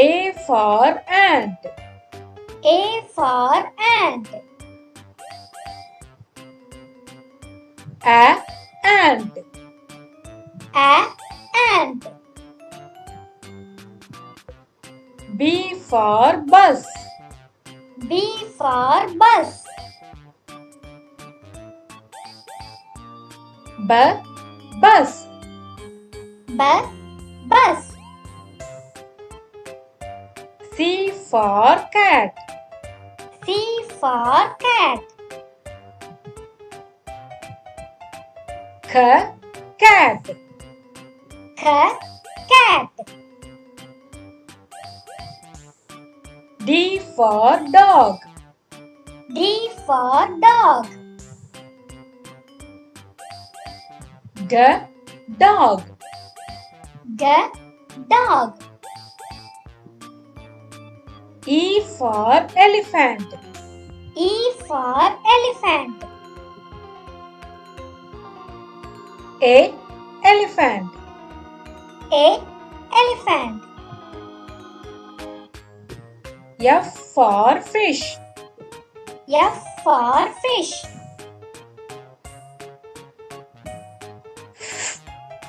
A for ant. A for ant. A ant. A ant. B for bus. B for bus. B bus. B bus. C for cat. C for cat. C cat. C cat. D for dog. D for dog. D dog. D dog. E for elephant. E for elephant. A elephant. A elephant. F for fish. F for fish.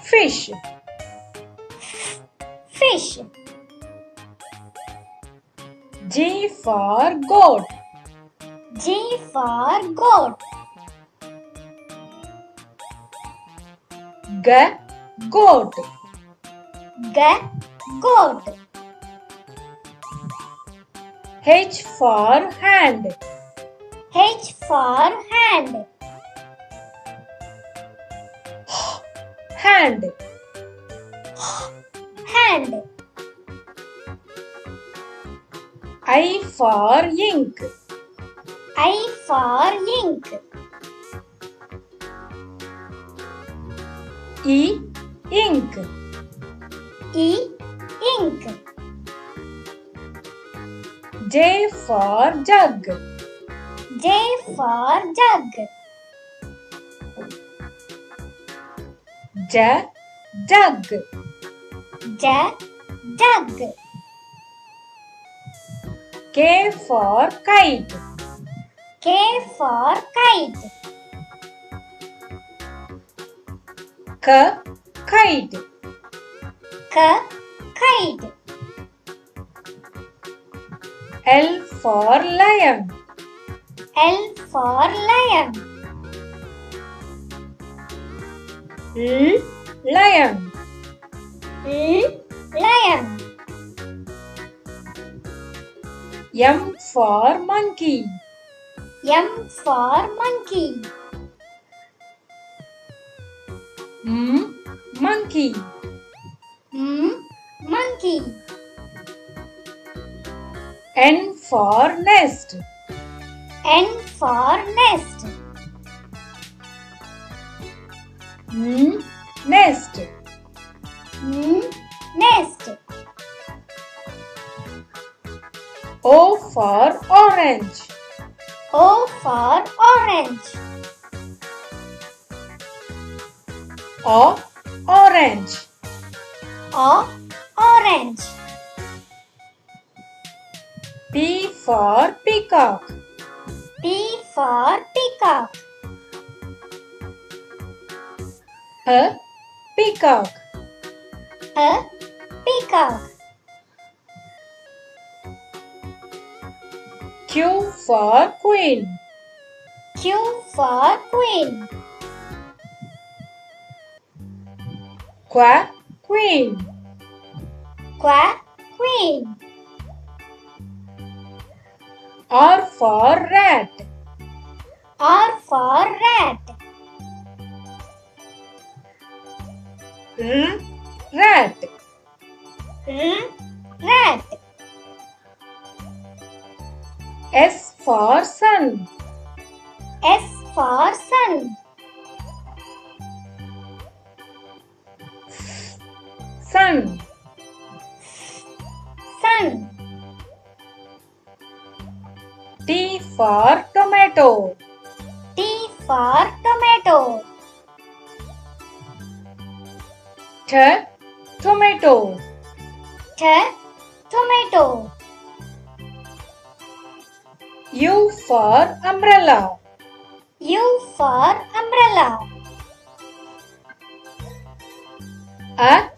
Fish. Fish. G for goat. G for goat. G goat. G goat. H for hand. H for hand. Hand. Hand. I for ink. I for ink. E ink. E ink. J for jug. J for jug. J jug. J jug. K for kite. K for kite. K kite. K kite. L for lion. L for lion. L lion. L lion. M for monkey. M for monkey. M monkey. M monkey. N for nest. N for nest. N nest. N nest. O for orange. O for orange. O orange. O orange. P for peacock. P for peacock. P peacock. P peacock. Q for queen. Q for queen. Qu queen. Qu queen. R for rat. R for rat. R rat. R rat. S for sun. S for sun. Sun. Sun. T for tomato. T for tomato. T tomato. T tomato. U for umbrella. U for umbrella. A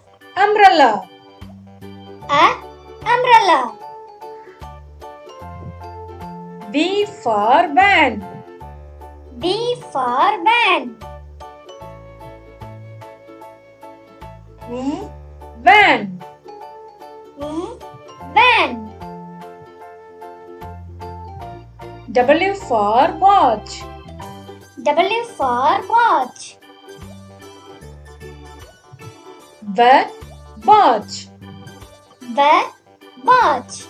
umbrella. A umbrella. B for van. B for van. Van. Van. W for watch. W for watch. Watch. Watch.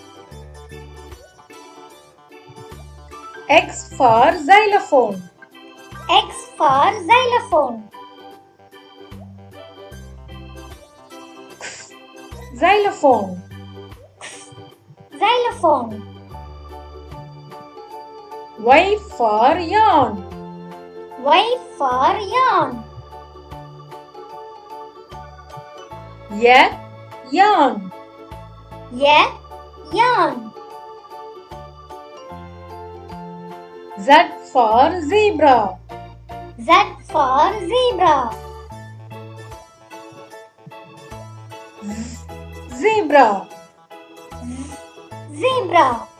X for xylophone. X for xylophone. Xylophone. Xylophone. Y for yarn. Y for yarn. Yarn. Yarn. Z for zebra. Z for zebra. Zebra. Zebra.